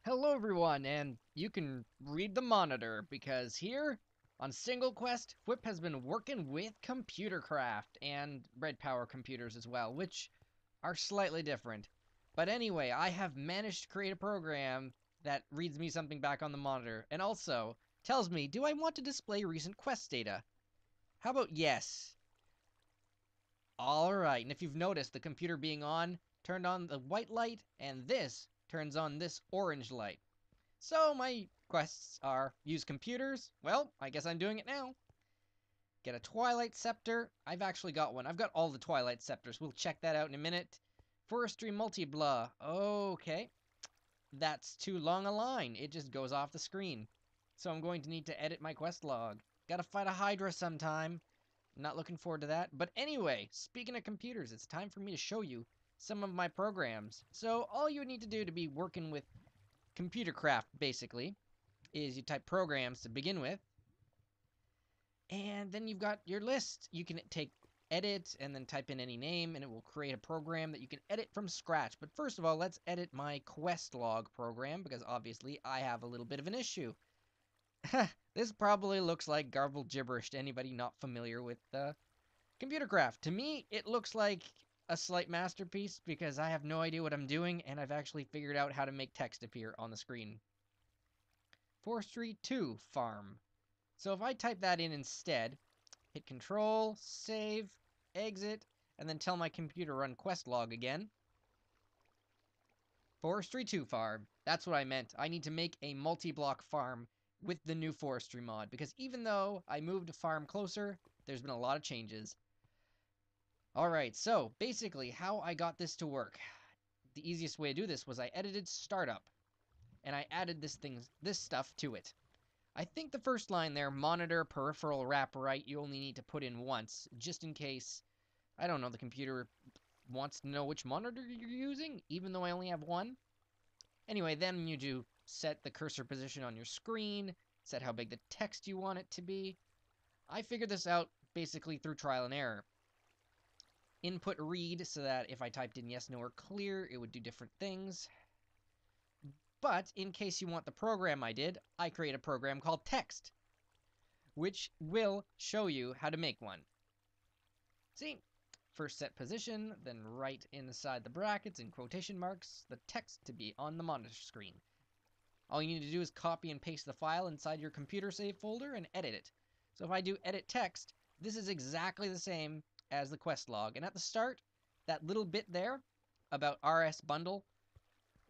Hello everyone, and you can read the monitor, because here on SingleQuest, Fwipp has been working with Computercraft and Redpower computers as well, which are slightly different. But anyway, I have managed to create a program that reads me something back on the monitor, and also tells me, do I want to display recent quest data? How about yes? Alright, and if you've noticed, the computer being on turned on the white light, and this turns on this orange light. So my quests are use computers. Well, I guess I'm doing it now. Get a Twilight Scepter. I've actually got one. I've got all the Twilight Scepters. We'll check that out in a minute. Forestry multi-blah. Okay. That's too long a line. It just goes off the screen. So I'm going to need to edit my quest log. Gotta fight a Hydra sometime. Not looking forward to that. But anyway, speaking of computers, it's time for me to show you some of my programs. So all you need to do to be working with Computercraft, basically, is you type programs to begin with, and then you've got your list. You can take edit and then type in any name, and it will create a program that you can edit from scratch. But first of all, let's edit my quest log program, because obviously I have a little bit of an issue. This probably looks like garbled gibberish to anybody not familiar with Computercraft. To me, it looks like a slight masterpiece because I have no idea what I'm doing, and I've actually figured out how to make text appear on the screen. Forestry 2 farm. So if I type that in instead, hit Control, save, exit, and then tell my computer run quest log again. Forestry 2 farm. That's what I meant. I need to make a multi-block farm with the new forestry mod, because even though I moved a farm closer, there's been a lot of changes. Alright, so basically how I got this to work. The easiest way to do this was I edited startup, and I added this stuff to it. I think the first line there, monitor peripheral wrap right, you only need to put in once, just in case, I don't know, the computer wants to know which monitor you're using, even though I only have one. Anyway, then you do set the cursor position on your screen, set how big the text you want it to be. I figured this out basically through trial and error. Input read, so that if I typed in yes, no, or clear, it would do different things. But in case you want the program I did, I create a program called text, which will show you how to make one. See? First set position, then right inside the brackets in quotation marks, the text to be on the monitor screen. All you need to do is copy and paste the file inside your computer save folder and edit it. So if I do edit text, this is exactly the same as the quest log. And at the start, that little bit there about RS bundle,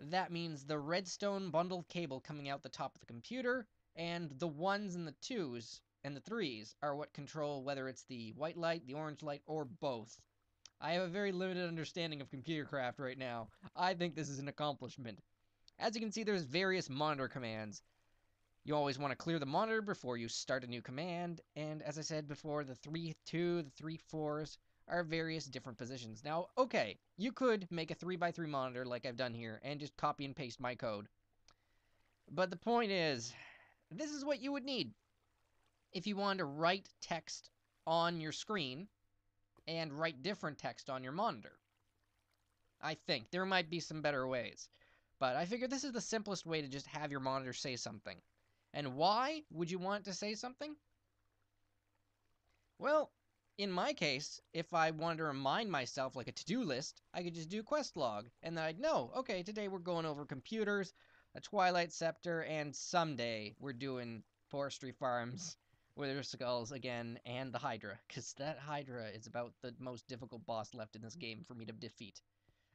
that means the redstone bundled cable coming out the top of the computer, and the 1s and the 2s and the 3s are what control whether it's the white light, the orange light, or both. I have a very limited understanding of Computercraft right now. I think this is an accomplishment. As you can see, there's various monitor commands. You always want to clear the monitor before you start a new command, and as I said before, the 3-2, the 3-4s are various different positions. Now, okay, you could make a 3x3 monitor like I've done here, and just copy and paste my code. But the point is, this is what you would need if you wanted to write text on your screen and write different text on your monitor. I think there might be some better ways, but I figured this is the simplest way to just have your monitor say something. And why would you want it to say something? Well, in my case, if I wanted to remind myself like a to-do list, I could just do quest log, and then I'd know, okay, today we're going over computers, a Twilight Scepter, and someday we're doing forestry farms, wither skulls again, and the Hydra, because that Hydra is about the most difficult boss left in this game for me to defeat,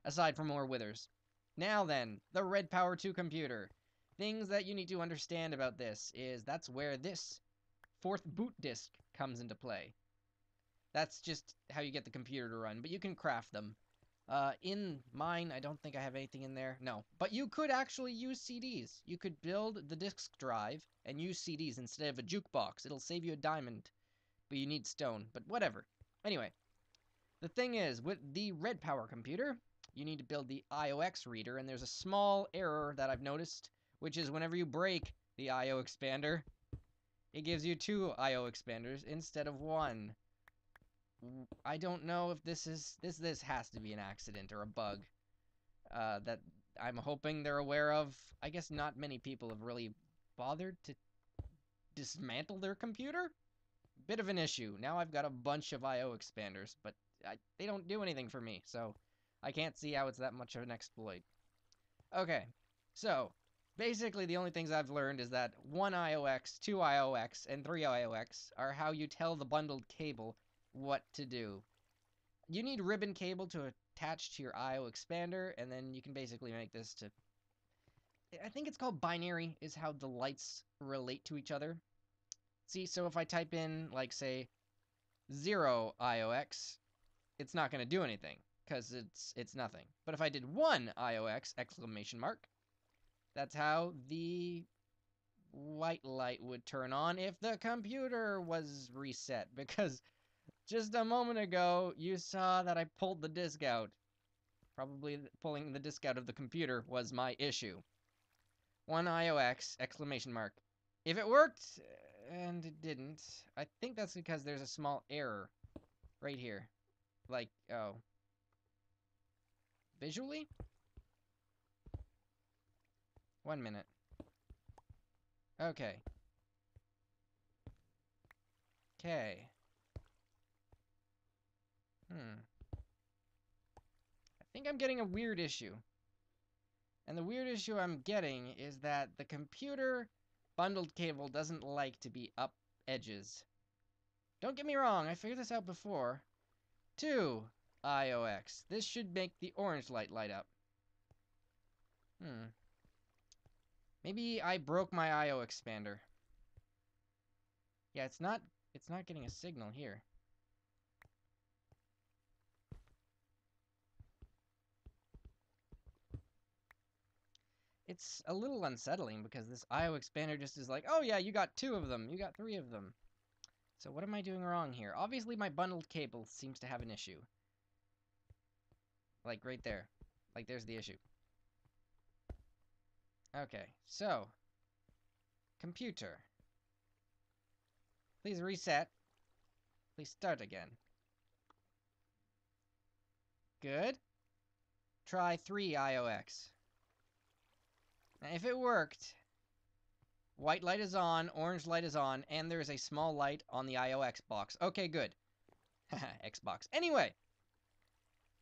aside from more withers. Now then, the Redpower 2 computer. Things that you need to understand about this is that's where this 4th boot disk comes into play. That's just how you get the computer to run, but you can craft them. In mine, I don't think I have anything in there. No, but you could actually use CDs. You could build the disk drive and use CDs instead of a jukebox. It'll save you a diamond, but you need stone, but whatever. Anyway, the thing is, with the Redpower computer, you need to build the IOX reader, and there's a small error that I've noticed, which is whenever you break the IO expander, it gives you 2 IO expanders instead of 1. I don't know if this has to be an accident or a bug that I'm hoping they're aware of. I guess not many people have really bothered to dismantle their computer. Bit of an issue. Now I've got a bunch of IO expanders, but they don't do anything for me, so I can't see how it's that much of an exploit. Okay, so basically the only things I've learned is that 1 IOX, 2 IOX, and 3 IOX are how you tell the bundled cable what to do. You need ribbon cable to attach to your IO expander, and then you can basically make this to... I think it's called binary, is how the lights relate to each other. See, so if I type in, like, say, 0 IOX, it's not going to do anything, because it's nothing. But if I did 1 IOX, exclamation mark, that's how the white light would turn on if the computer was reset, because just a moment ago, you saw that I pulled the disk out. Probably pulling the disk out of the computer was my issue. 1 IOX, exclamation mark. If it worked, and it didn't, I think that's because there's a small error right here. Like, oh. Visually? 1 minute. Okay. Okay. I think I'm getting a weird issue. And the weird issue I'm getting is that the computer bundled cable doesn't like to be up edges. Don't get me wrong, I figured this out before. 2 IOX. This should make the orange light up. Maybe I broke my IO expander. Yeah, it's not getting a signal here. It's a little unsettling because this IO expander just is like, oh yeah, you got 2 of them, you got 3 of them. So what am I doing wrong here? Obviously my bundled cable seems to have an issue. Like right there. Like there's the issue. Okay, so computer. Please reset. Please start again. Good. Try 3 IOX. Now if it worked, white light is on, orange light is on, and there is a small light on the IOX box. Okay, good. Xbox. Anyway,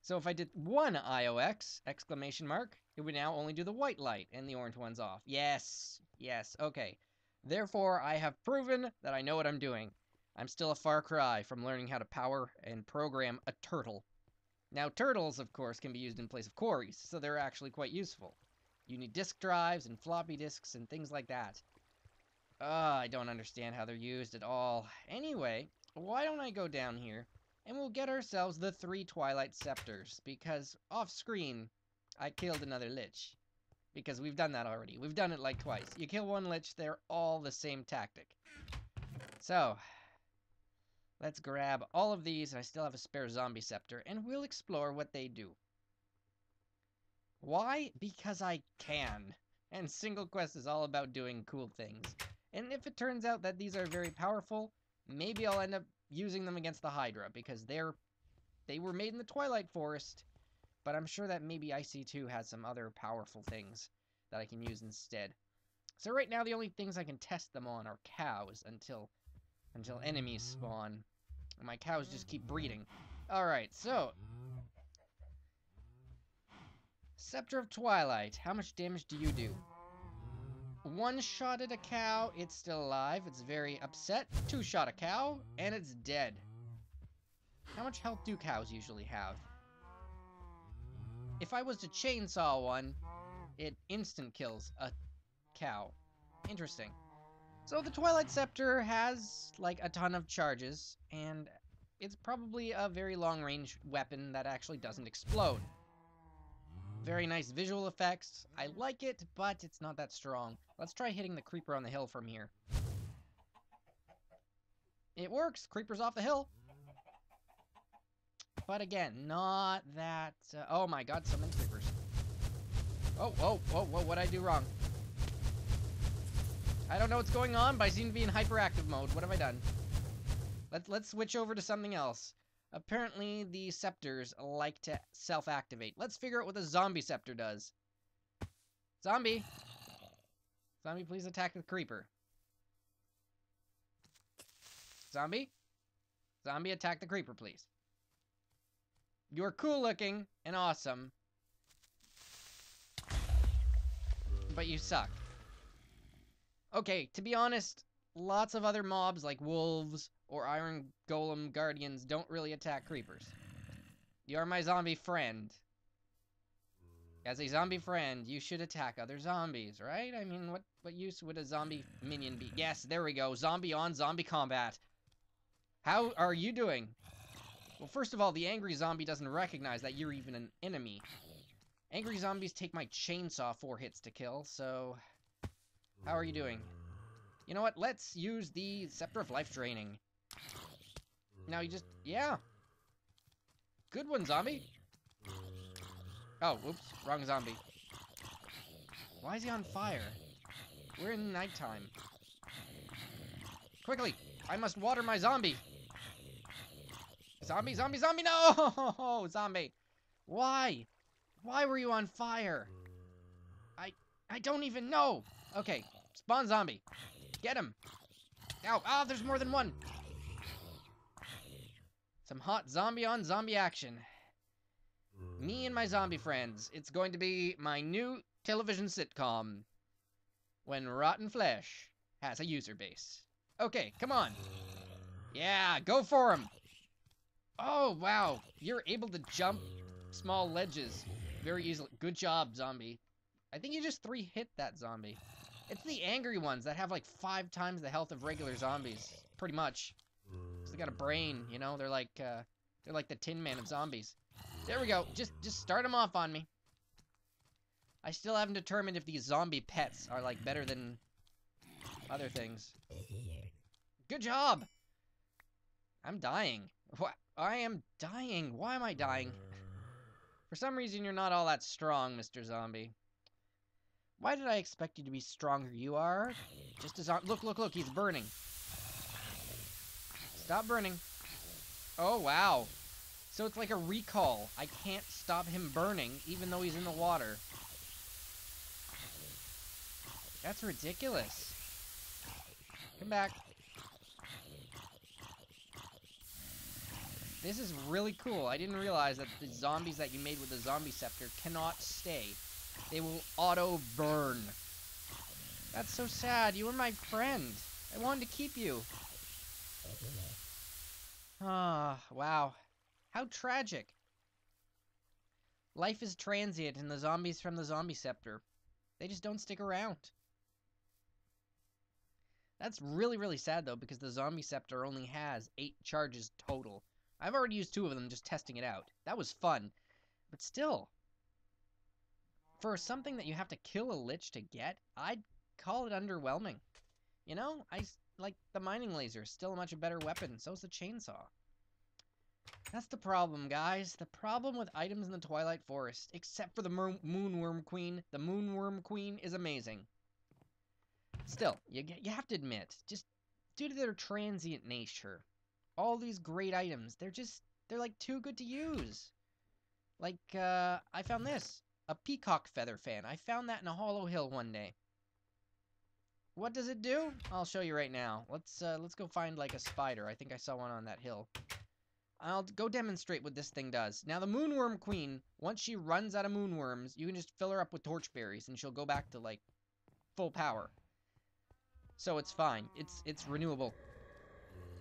so if I did 1 IOX, exclamation mark, it would now only do the white light and the orange one's off. Yes, yes, okay. Therefore, I have proven that I know what I'm doing. I'm still a far cry from learning how to power and program a turtle. Now, turtles, of course, can be used in place of quarries, so they're actually quite useful. You need disk drives and floppy disks and things like that. I don't understand how they're used at all. Anyway, why don't I go down here and we'll get ourselves the 3 Twilight Scepters, because off-screen, I killed another lich. Because we've done that already. We've done it like twice. You kill one lich, they're all the same tactic. So, let's grab all of these, and I still have a spare zombie scepter, and we'll explore what they do. Why? Because I can. And SingleQuest is all about doing cool things. And if it turns out that these are very powerful, maybe I'll end up using them against the Hydra, because they were made in the Twilight Forest, but I'm sure that maybe IC2 has some other powerful things that I can use instead. So right now the only things I can test them on are cows until enemies spawn. And my cows just keep breeding. Alright, so Scepter of Twilight, how much damage do you do? 1 shot at a cow, it's still alive, it's very upset. 2 shot a cow, and it's dead. How much health do cows usually have? If I was to chainsaw one, it instant kills a cow. Interesting. So the Twilight Scepter has, like, a ton of charges, and it's probably a very long-range weapon that actually doesn't explode. Very nice visual effects. I like it, but it's not that strong. Let's try hitting the creeper on the hill from here. It works. Creeper's off the hill. But again, not that... oh my god, so many creepers. Oh, whoa, whoa, whoa, what'd I do wrong? I don't know what's going on, but I seem to be in hyperactive mode. What have I done? Let's switch over to something else. Apparently, the scepters like to self-activate. Let's figure out what the zombie scepter does. Zombie! Zombie, please attack the creeper. Zombie? Zombie, attack the creeper, please. You're cool looking and awesome. But you suck. Okay, to be honest, lots of other mobs like wolves or iron golem guardians don't really attack creepers. You're my zombie friend. As a zombie friend, you should attack other zombies, right? I mean, what use would a zombie minion be? Yes, there we go. Zombie on zombie combat. How are you doing? Well, first of all, the angry zombie doesn't recognize that you're even an enemy. Angry zombies take my chainsaw 4 hits to kill, so... How are you doing? You know what? Let's use the Scepter of Life Draining. Now you just... Yeah. Good one, zombie. Oh, whoops. Wrong zombie. Why is he on fire? We're in nighttime. Quickly! I must water my zombie! Zombie, zombie, zombie! No! Zombie! Why? Why were you on fire? I don't even know! Okay, spawn zombie. Get him! Ow! Ah, there's more than one! Some hot zombie on zombie action. Me and my zombie friends. It's going to be my new television sitcom. When Rotten Flesh has a user base. Okay, come on. Yeah, go for him. Oh, wow. You're able to jump small ledges very easily. Good job, zombie. I think you just 3-hit that zombie. It's the angry ones that have like 5 times the health of regular zombies. Pretty much. 'Cause they got a brain, you know? They're like the Tin Man of zombies. There we go. Just start them off on me. I still haven't determined if these zombie pets are like better than other things. Good job! I'm dying. What? I am dying. Why am I dying? For some reason, you're not all that strong, Mr. Zombie. Why did I expect you to be stronger? You are just as... Look, he's burning. Stop burning. Oh, wow. So it's like a recall. I can't stop him burning, even though he's in the water. That's ridiculous. Come back. This is really cool. I didn't realize that the zombies that you made with the zombie scepter cannot stay. They will auto-burn. That's so sad. You were my friend. I wanted to keep you. Ah, wow. How tragic. Life is transient and the zombies from the zombie scepter, they just don't stick around. That's really, really sad though, because the zombie scepter only has 8 charges total. I've already used 2 of them just testing it out. That was fun. But still, for something that you have to kill a lich to get, I'd call it underwhelming. You know, like the mining laser, still a much better weapon. So's the chainsaw. That's the problem, guys. The problem with items in the Twilight Forest, except for the Moonworm Queen. The Moonworm Queen is amazing. Still, you have to admit, just due to their transient nature, all these great items, they're like too good to use. Like, I found this. A peacock feather fan. I found that in a hollow hill one day. What does it do? I'll show you right now. Let's go find like a spider. I think I saw one on that hill. I'll go demonstrate what this thing does. Now the Moonworm Queen, once she runs out of moonworms, you can just fill her up with torchberries and she'll go back to like full power. So it's fine. It's renewable.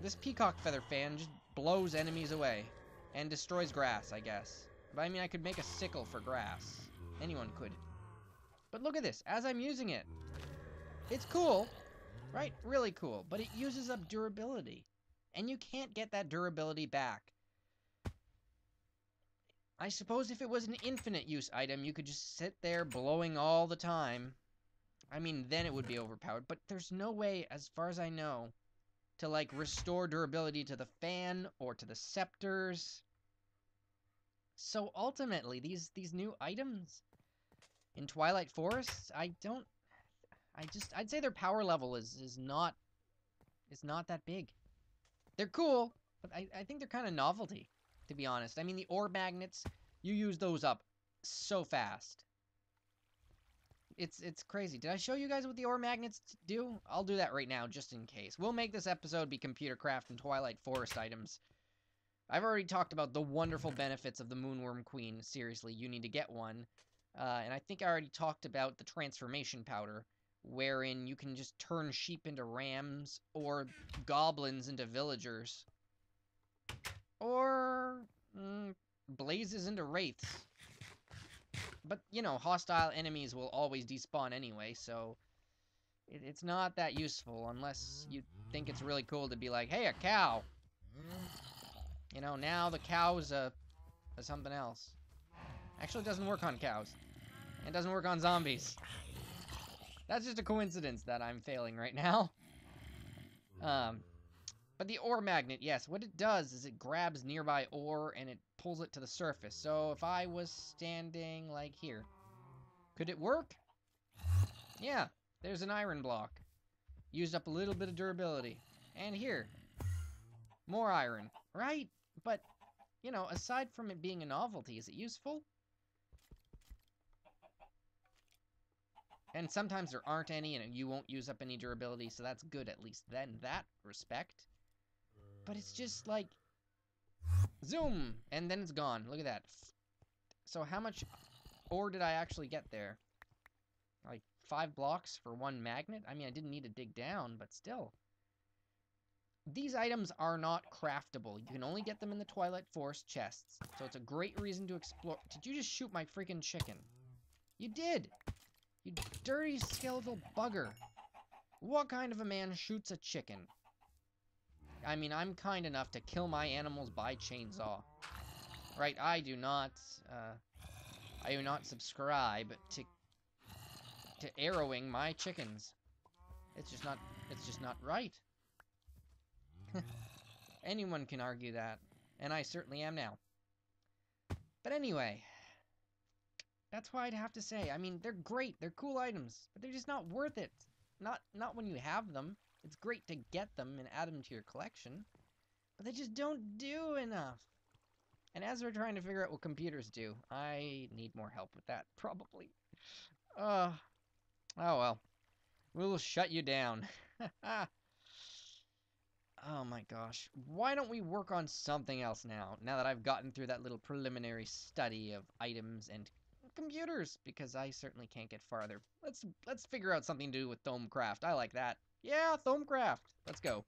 This peacock feather fan just blows enemies away and destroys grass, I guess. But I mean, I could make a sickle for grass. Anyone could. But look at this. As I'm using it, it's cool, right? Really cool. But it uses up durability. And you can't get that durability back. I suppose if it was an infinite use item, you could just sit there blowing all the time. I mean, then it would be overpowered. But there's no way, as far as I know, to like restore durability to the fan or to the scepters. So ultimately, these new items in Twilight Forests, I'd say their power level is not that big. They're cool, but I think they're kind of novelty, to be honest. I mean, the ore magnets, you use those up so fast. It's crazy. Did I show you guys what the ore magnets do? I'll do that right now, just in case. We'll make this episode be Computercraft and Twilight Forest items. I've already talked about the wonderful benefits of the Moonworm Queen. Seriously, you need to get one. And I think I already talked about the transformation powder, wherein you can just turn sheep into rams, or goblins into villagers, or blazes into wraiths. But, you know, hostile enemies will always despawn anyway, so it's not that useful unless you think it's really cool to be like, hey, a cow! You know, now the cow's something else. Actually, it doesn't work on cows. It doesn't work on zombies. That's just a coincidence that I'm failing right now. But the ore magnet, yes, what it does is it grabs nearby ore and it pulls it to the surface. So if I was standing like here, could it work? Yeah, there's an iron block. Used up a little bit of durability. And here, more iron, right? But, you know, aside from it being a novelty, is it useful? And sometimes there aren't any, and you won't use up any durability, so that's good at least then in that respect. But it's just like, zoom, and then it's gone. Look at that. So how much ore did I actually get there? Like 5 blocks for 1 magnet? I mean, I didn't need to dig down, but still. These items are not craftable. You can only get them in the Twilight Forest chests. So it's a great reason to explore. Did you just shoot my freaking chicken? You did! You dirty skeletal bugger. What kind of a man shoots a chicken? I mean, I'm kind enough to kill my animals by chainsaw. Right, I do not subscribe to arrowing my chickens. It's just not right. Anyone can argue that, and I certainly am now. But anyway, that's why I'd have to say, I mean, they're great, they're cool items, but they're just not worth it. Not when you have them. It's great to get them and add them to your collection, but they just don't do enough. And as we're trying to figure out what computers do, I need more help with that, probably. Oh well. We'll shut you down. Oh my gosh. Why don't we work on something else now that I've gotten through that little preliminary study of items and computers? Because I certainly can't get farther. Let's figure out something to do with Thomecraft. I like that. Yeah, Thomecraft. Let's go.